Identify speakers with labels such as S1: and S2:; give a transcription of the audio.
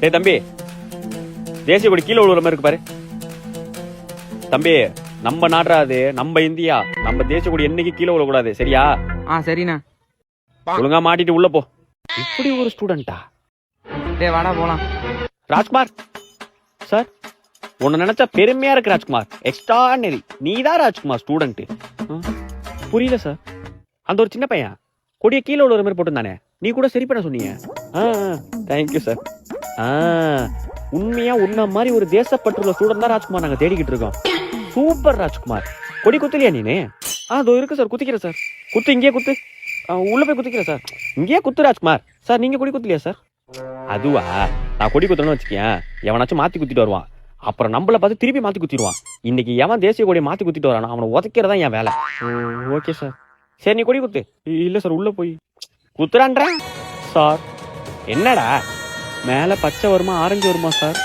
S1: டேய் தம்பி, தேசிய கொடி கீழே விழுற மாதிரி இருக்கு பாரு. தம்பி, நம்ம நாடுறா அது, நம்ம இந்தியா. நம்ம தேசிய கொடி என்னைக்கு கீழே விழக்கூடாது, சரியா?
S2: சரிண்ணா.
S1: ஒழுங்கா மாட்டிட்டு உள்ள போ. இப்படி ஒரு ஸ்டூடெண்டா?
S2: டேய் வாடா போலாம்.
S1: ராஜ்குமார் சார், உன்னை நினைச்சா பெருமையா இருக்கு ராஜ்குமார். எக்ஸ்ட்ரானரி. நீதான் ராஜ்குமார் ஸ்டூடெண்ட். புரியல சார். அந்த ஒரு சின்ன பையன் கொடியை கீழே விழுற மாதிரி போட்டுருந்தானே, நீ கூட சரி பண்ண சொன்னீங்க. Thank you sir. உண்மையா உன்ன மாதிரி ஒரு தேசப்பற்றுள்ள ஸ்டூடெண்ட் தான் ராஜ்குமார் நாங்க தேடிக்கிட்டு இருக்கோம். சூப்பர் ராஜ்குமார். கொடி குத்துலையா நீனு? அதோ இருக்கு சார், குத்திக்கிறேன் சார். குத்து, இங்கேயே குத்து. உள்ள போய் குத்திக்கிறேன் சார். இங்கேயே குத்து ராஜ்குமார். சார் நீங்க கொடி குத்தலையா சார்? அதுவா, நான் கொடி குத்துறேன்னு வச்சுக்கேன், எவனாச்சும் மாத்தி குத்திட்டு வருவான். அப்புறம் நம்மள பார்த்து திருப்பி மாத்தி குத்திடுவான். இன்னைக்கு எவன் தேசிய கொடியை மாத்தி குத்திட்டு வரானோ அவனை உதைக்கிறதா என் வேலை. Okay sir. சரி நீ கொடி குத்து. இல்ல சார், உள்ள போய் குத்துறான்ற சார். என்னடா மேல பச்சை வருமா ஆரஞ்சு வருமா சார்?